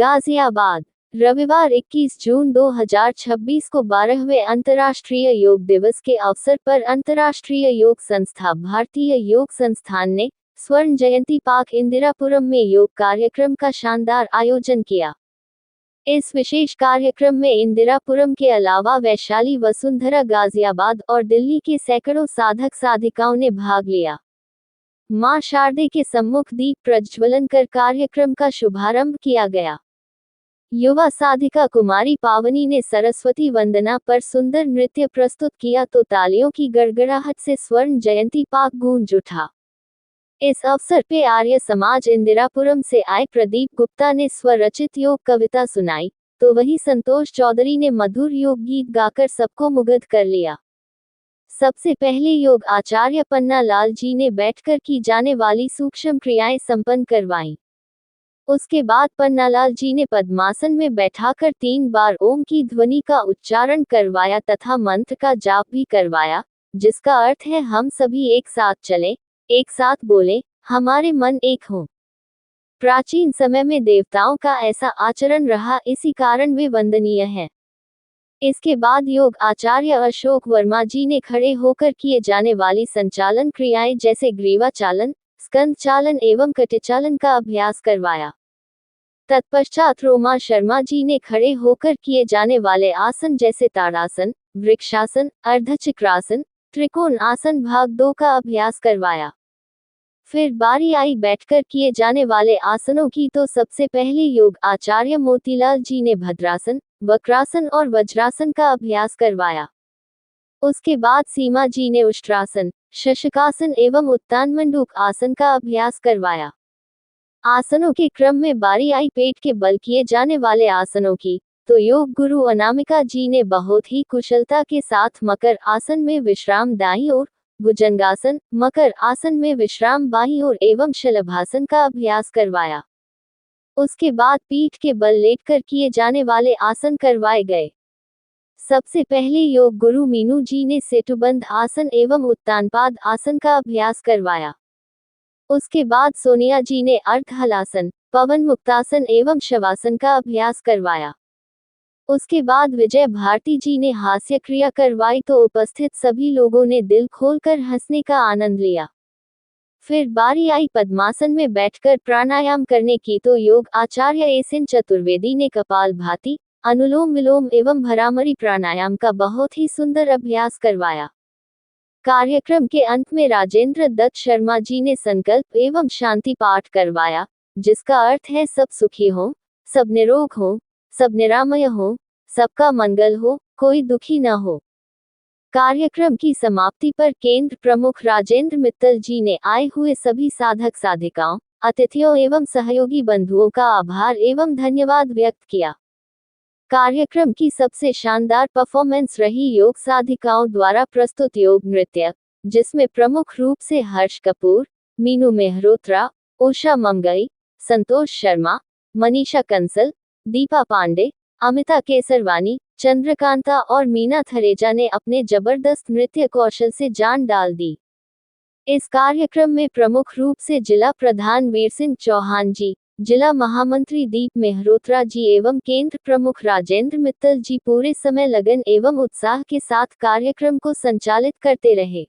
गाजियाबाद, रविवार 21 जून 2026 को 12वें अंतर्राष्ट्रीय योग दिवस के अवसर पर अंतर्राष्ट्रीय योग संस्था भारतीय योग संस्थान ने स्वर्ण जयंती पार्क इंदिरापुरम में योग कार्यक्रम का शानदार आयोजन किया। इस विशेष कार्यक्रम में इंदिरापुरम के अलावा वैशाली, वसुंधरा, गाजियाबाद और दिल्ली के सैकड़ों साधक साधिकाओं ने भाग लिया। मां शारदे के सम्मुख दीप प्रज्वलन कर कार्यक्रम का शुभारंभ किया गया। युवा साधिका कुमारी पावनी ने सरस्वती वंदना पर सुंदर नृत्य प्रस्तुत किया तो तालियों की गड़गड़ाहट से स्वर्ण जयंती पार्क गूंज उठा। इस अवसर पे आर्य समाज इंदिरापुरम से आए प्रदीप गुप्ता ने स्वरचित योग कविता सुनाई, तो वहीं संतोष चौधरी ने मधुर योग गीत गाकर सबको मुग्ध कर लिया। सबसे पहले योग आचार्य पन्ना लाल जी ने बैठकर की जाने वाली सूक्ष्म क्रियाएं संपन्न करवाईं। उसके बाद पन्नालाल जी ने पद्मासन में बैठाकर 3 बार ओम की ध्वनि का उच्चारण करवाया तथा मंत्र का जाप भी करवाया, जिसका अर्थ है हम सभी एक साथ चलें, एक साथ बोलें, हमारे मन एक हों। प्राचीन समय में देवताओं का ऐसा आचरण रहा, इसी कारण वे वंदनीय हैं। इसके बाद योग आचार्य अशोक वर्मा जी ने खड़े होकर किए जाने वाली संचालन क्रियाएं जैसे ग्रीवा चालन, स्कंद चालन एवं कटिचालन का अभ्यास करवाया। तत्पश्चात रोमा शर्मा जी ने खड़े होकर किए जाने वाले आसन जैसे ताड़ासन, वृक्षासन, अर्धचक्रासन, त्रिकोण आसन भाग 2 का अभ्यास करवाया। फिर बारी आई बैठकर किए जाने वाले आसनों की, तो सबसे पहले योग आचार्य मोतीलाल जी ने भद्रासन, वक्रासन और वज्रासन का अभ्यास करवाया। उसके बाद सीमा जी ने उष्ट्रासन, शशकासन एवं उत्तानमंडूक आसन का अभ्यास करवाया। आसनों के क्रम में बारी आई पेट के बल किए जाने वाले आसनों की, तो योग गुरु अनामिका जी ने बहुत ही कुशलता के साथ मकर आसन में विश्राम दाईं ओर, भुजंगासन, मकर आसन में विश्राम बाईं ओर एवं शलभासन का अभ्यास करवाया। उसके बाद पीठ के बल लेटकर किए जाने वाले आसन करवाए गए। सबसे पहले योग गुरु मीनू जी ने सेतुबंध आसन एवं उत्तानपाद आसन का अभ्यास करवाया। उसके बाद सोनिया जी ने अर्धहलासन, पवन मुक्तासन एवं शवासन का अभ्यास करवाया। उसके बाद विजय भारती जी ने हास्य क्रिया करवाई, तो उपस्थित सभी लोगों ने दिल खोलकर हंसने का आनंद लिया। फिर बारी आई पद्मासन में बैठकर प्राणायाम करने की, तो योग आचार्य एसिन चतुर्वेदी ने कपालभाति, अनुलोम विलोम एवं भ्रामरी प्राणायाम का बहुत ही सुंदर अभ्यास करवाया। कार्यक्रम के अंत में राजेंद्र दत्त शर्मा जी ने संकल्प एवं शांति पाठ करवाया, जिसका अर्थ है सब सुखी हो, सब निरोग हो, सब निरामय हो, सबका मंगल हो, कोई दुखी न हो। कार्यक्रम की समाप्ति पर केंद्र प्रमुख राजेंद्र मित्तल जी ने आए हुए सभी साधक साधिकाओं, अतिथियों एवं सहयोगी बंधुओं का आभार एवं धन्यवाद व्यक्त किया। कार्यक्रम की सबसे शानदार परफॉर्मेंस रही योग साधिकाओं द्वारा प्रस्तुत योग नृत्य, जिसमें प्रमुख रूप से हर्ष कपूर, मीनू मेहरोत्रा, उषा मंगई, संतोष शर्मा, मनीषा कंसल, दीपा पांडे, अमिता केसरवानी, चंद्रकांता और मीना थरेजा ने अपने जबरदस्त नृत्य कौशल से जान डाल दी। इस कार्यक्रम में प्रमुख रूप से जिला प्रधान वीर सिंह चौहान जी, जिला महामंत्री दीप मेहरोत्रा जी एवं केंद्र प्रमुख राजेंद्र मित्तल जी पूरे समय लगन एवं उत्साह के साथ कार्यक्रम को संचालित करते रहे।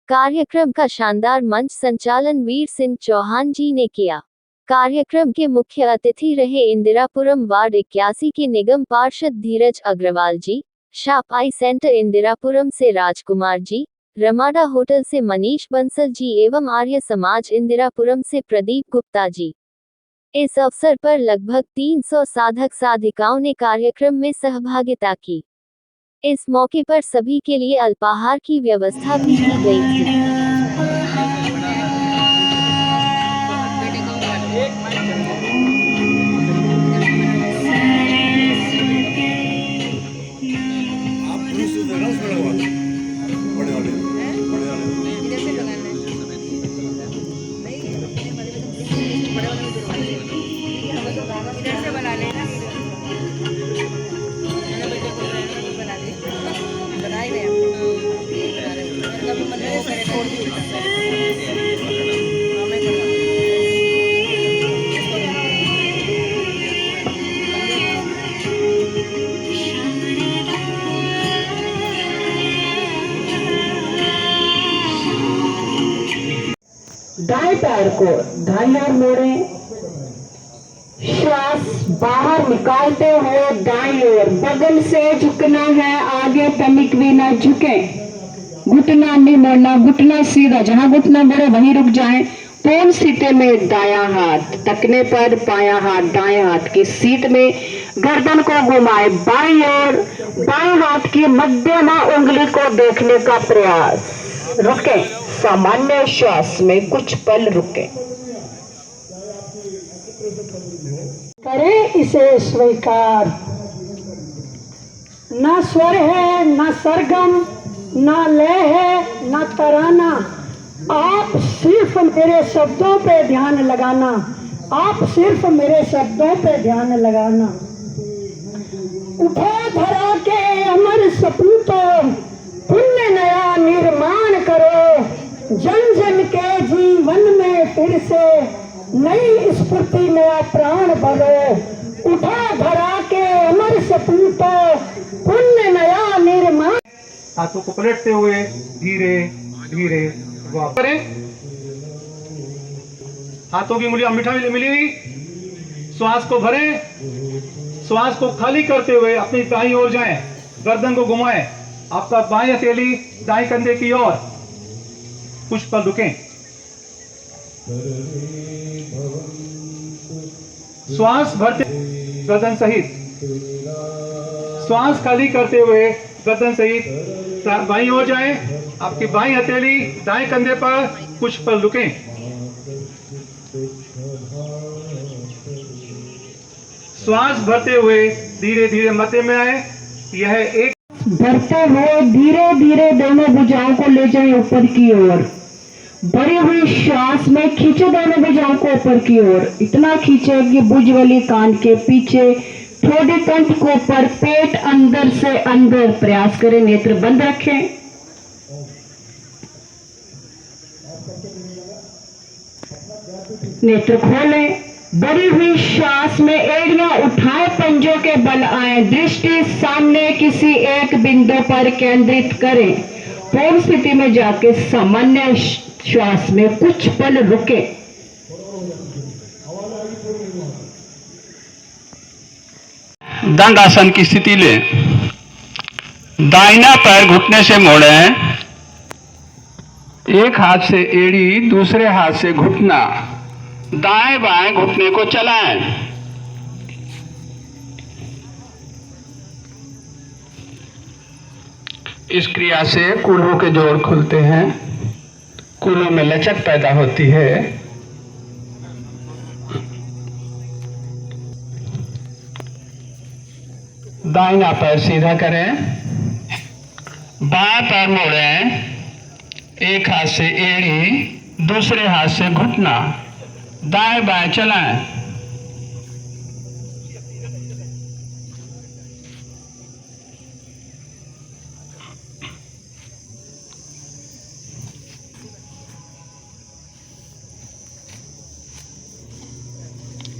कार्यक्रम का शानदार मंच संचालन वीर सिंह चौहान जी ने किया। कार्यक्रम के मुख्य अतिथि रहे इंदिरापुरम वार्ड 81 के निगम पार्षद धीरज अग्रवाल जी, शाप आई सेंटर इंदिरापुरम से राजकुमार जी, रमाडा होटल से मनीष बंसल जी एवं आर्य समाज इंदिरापुरम से प्रदीप गुप्ता जी। इस अवसर पर लगभग 300 साधक साधिकाओं ने कार्यक्रम में सहभागिता की। इस मौके पर सभी के लिए अल्पाहार की व्यवस्था भी की गई थी। इधर से बना लेना, बना ही रहे हैं। दाएं पैर को दाईं ओर मोड़ें। श्वास बाहर निकालते हुए दाईं ओर, बगल से झुकना है, आगे टमिक भी ना झुके, घुटना नहीं मोड़ना, घुटना सीधा, जहां घुटना मोड़े वहीं रुक जाएं। पूर्ण स्थिति में दायां हाथ तकने पर, बायां हाथ दाएं हाथ की सीट में, गर्दन को घुमाए बाईं ओर, बाएं हाथ की मध्यमा उंगली को देखने का प्रयास। रुके, सामान्य श्वास में कुछ पल रुके। करें इसे स्वीकार। ना स्वर है, ना सरगम, ना लय है, ना तराना। आप सिर्फ मेरे शब्दों पे ध्यान लगाना, आप सिर्फ मेरे शब्दों पे ध्यान लगाना। उठा धरा के अमर सपूतों, पुण्य नया निर्माण करो, जन जन के जीवन में फिर से नई स्फूर्ति नया प्राण भरो। उठा धरा के अमर सपूतों, पुण्य नया निर्माण। हाथों को पलटते हुए धीरे धीरे वापस करें। हाथों की उंगलियां मीठा मिली हुई, श्वास को भरें, श्वास को खाली करते हुए अपनी दाईं ओर जाएं, गर्दन को घुमाएं, आपका बाएं हथेली दाएं कंधे की ओर, कुछ पल रुकें। श्वास भरते गर्दन सहित, श्वास खाली करते हुए गर्दन सहित बाईं ओर जाएं, आपकी बाईं हथेली दाएं कंधे पर, कुछ पल रुकें। श्वास भरते हुए धीरे धीरे मध्य में आए। यह एक भरते हुए धीरे धीरे दोनों भुजाओं को ले जाएं ऊपर की ओर। भरी हुई श्वास में खींचे दोनों भुजाओं को ऊपर की ओर, इतना खींचे कि भुज वाली कान के पीछे, ठोड़ी कंठ को ऊपर, पेट अंदर से अंदर। प्रयास करें, नेत्र बंद रखें। नेत्र खोलें। भरी हुई श्वास में एड़ियां उठाए, पंजों के बल आए, दृष्टि सामने किसी एक बिंदु पर केंद्रित करें। पूर्ण स्थिति में जाके सामान्य श्वास में कुछ पल रुके। दंड आसन की स्थिति लें। दाहिना पैर घुटने से मोड़ें, एक हाथ से एड़ी, दूसरे हाथ से घुटना, दाएं बाएं घुटने को चलाएं। इस क्रिया से कूल्हों के जोड़ खुलते हैं, कूल्हों में लचक पैदा होती है। दाहिना पैर सीधा करें, बायां पैर मोड़ें, एक हाथ से एड़ी, दूसरे हाथ से घुटना, दाएं बाएं चलाएं।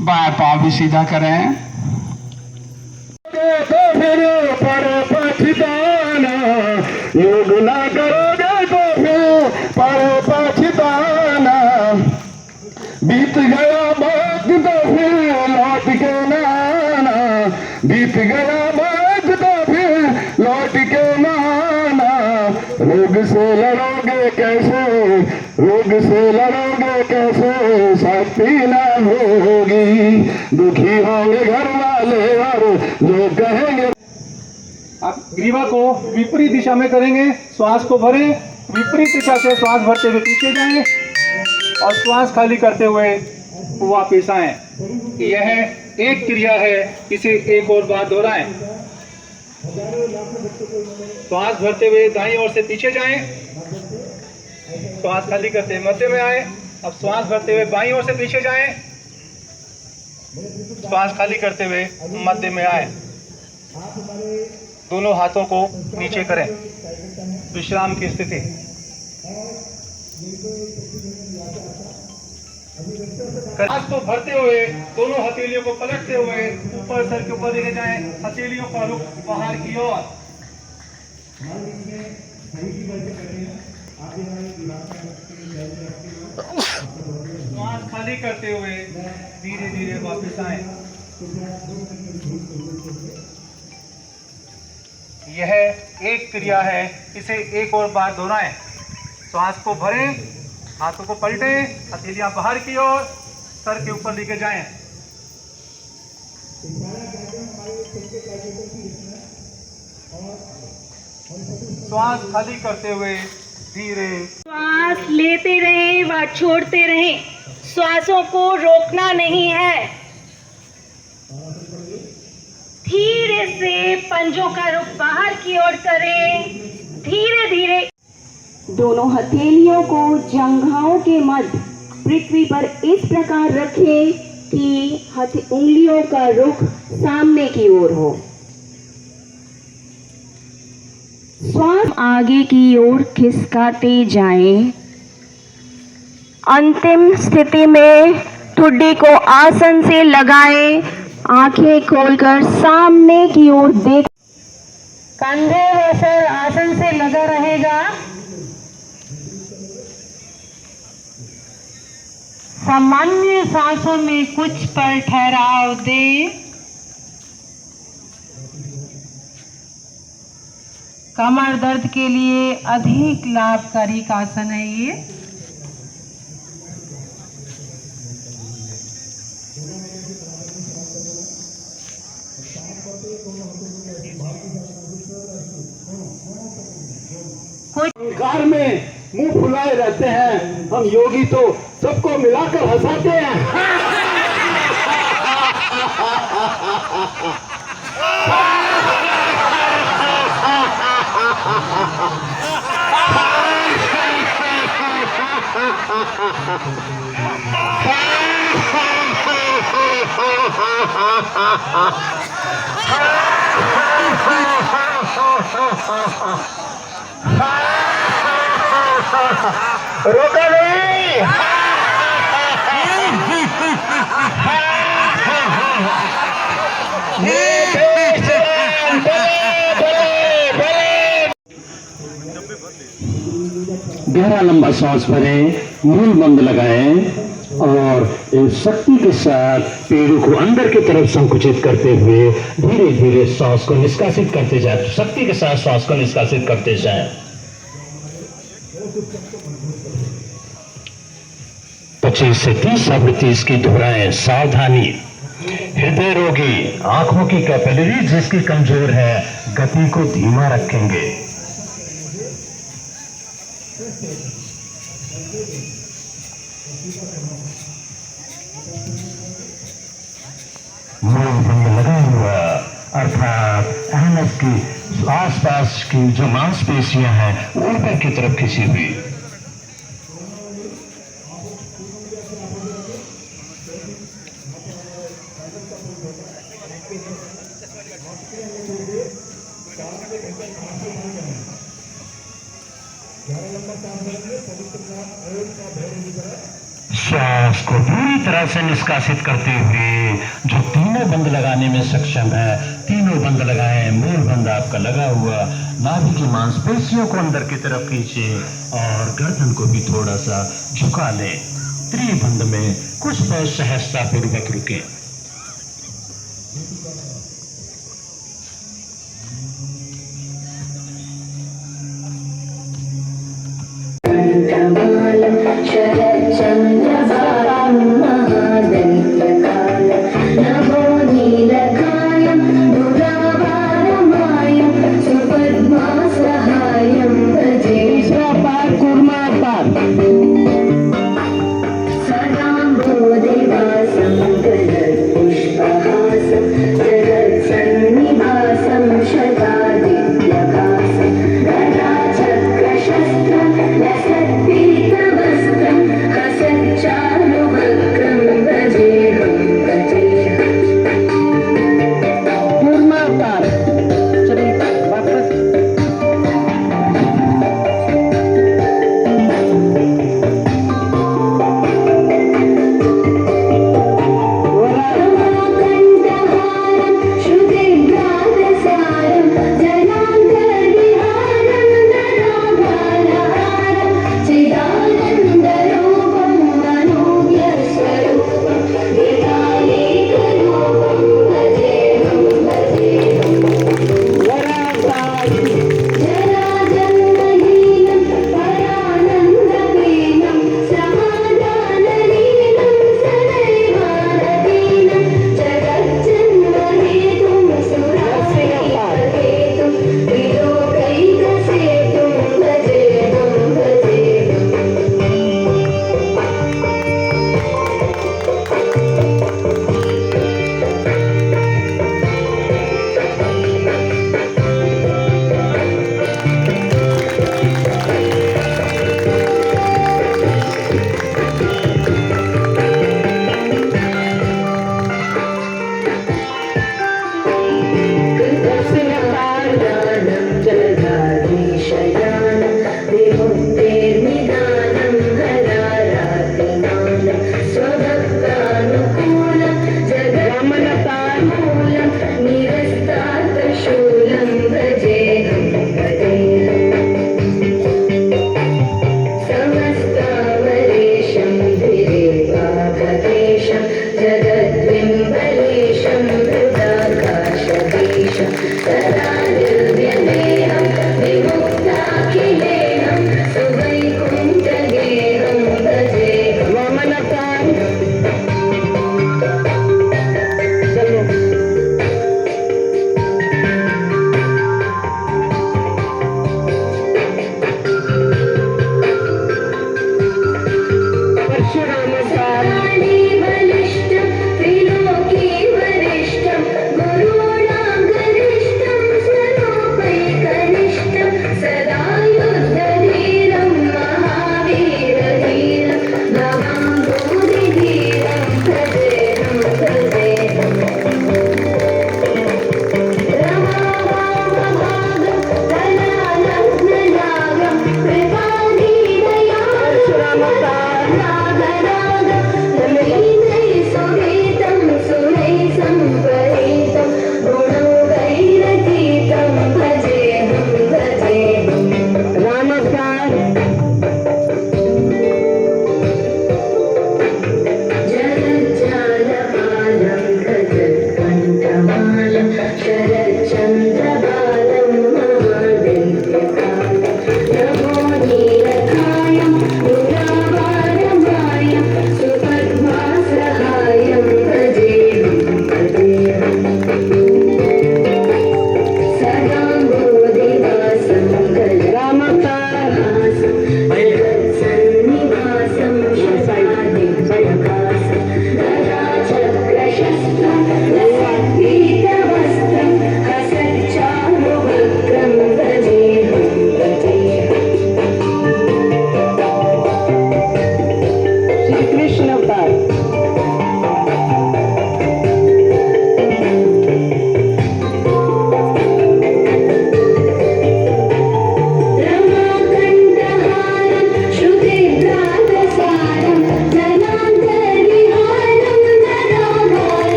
बाएं पांव भी सीधा करें। योग ना करोगे तो फिर पर पछताना, बीत गया वक्त तो फिर लौट के ना आना, बीत गया वक्त तो फिर लौट के ना आना। रोग से लड़ोगे कैसे, रोग से लड़ोगे कैसे, शक्ति ना होगी, दुखी होंगे घर वाले और लोग कहेंगे। आप ग्रीवा को विपरीत दिशा में करेंगे। श्वास को भरें, विपरीत दिशा से श्वास भरते हुए पीछे जाएं और श्वास खाली करते हुए वापस आएं। यह एक क्रिया है, इसे एक और बार दोहराएं। श्वास भरते हुए दाईं ओर से पीछे जाएं, श्वास खाली करते हुए मध्य में आए। अब श्वास भरते हुए बाईं ओर से पीछे जाएं, श्वास खाली करते हुए मध्य में आए। दोनों हाथों को नीचे करें, विश्राम की स्थिति। श्वास को भरते हुए दोनों हथेलियों को पलटते हुए ऊपर, सर के ऊपर लेके जाएं, हथेलियों का रुख बाहर की ओर। खाली करते हुए धीरे धीरे वापस आए। यह एक क्रिया है, इसे एक और बार दोहराएं। श्वास को भरें, हाथों को पलटें, हथेलियां बाहर की ओर, सर के ऊपर लेके जाएं। श्वास खाली करते हुए धीरे श्वास लेते रहें व छोड़ते रहें, श्वासों को रोकना नहीं है। धीरे से पंजों का रुख बाहर की ओर करें, धीरे धीरे। दोनों हथेलियों को जंघाओं के मध्य पृथ्वी पर इस प्रकार रखें कि उंगलियों का रुख सामने की ओर हो। श्वास आगे की ओर खिसकाते जाएं। अंतिम स्थिति में ठुड्डी को आसन से लगाएं, आंखें खोलकर सामने की ओर देख। कंधे व सर आसन से लगा रहेगा। सामान्य सांसों में कुछ पल ठहराव दें। कमर दर्द के लिए अधिक लाभकारी आसन है ये। अहंकार में मुंह फुलाए रहते हैं, हम योगी तो सबको मिलाकर हंसाते हैं। रोका नहीं। गहरा लंबा सांस भरें, मूल बंद लगाएं और इस शक्ति के साथ पेड़ों को अंदर की तरफ संकुचित करते हुए धीरे धीरे सांस को निष्कासित करते जाए। शक्ति के साथ सांस को निष्कासित करते जाएं। 25 से 30 आवृत्ति इसकी दोहराएं। सावधानी, हृदय रोगी, आंखों की कैपिलरी जिसकी कमजोर है, गति को धीमा रखेंगे। मूल बंद लगा हुआ, अर्थात अहनस की आसपास की जो मांसपेशियां हैं ऊपर की तरफ खिंची हुई। श्वास को पूरी तरह से निष्कासित करते हुए जो तीनों बंद लगाने में सक्षम है, तीनों बंद लगाएं। मूल बंद आपका लगा हुआ, नाभि की मांसपेशियों को अंदर की तरफ खींचे और गर्दन को भी थोड़ा सा झुका लें। त्रिबंध में कुछ पल सहजता पूर्वक रुकें। सदा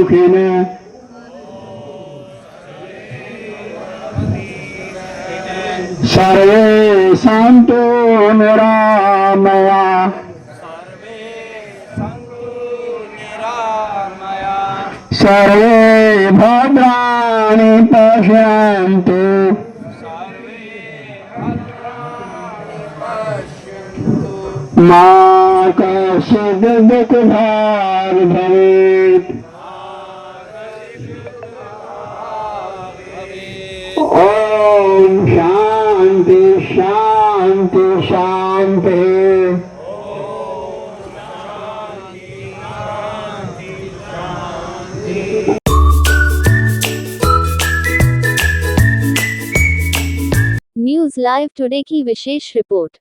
सुखिनः सर्वे सन्तु निरामयाः सर्वे भद्राणि पश्यन्तु मा कश्चित् दुःखभाग् भवेत्। ओम शांति शांति शांति। न्यूज लाइव टुडे की विशेष रिपोर्ट।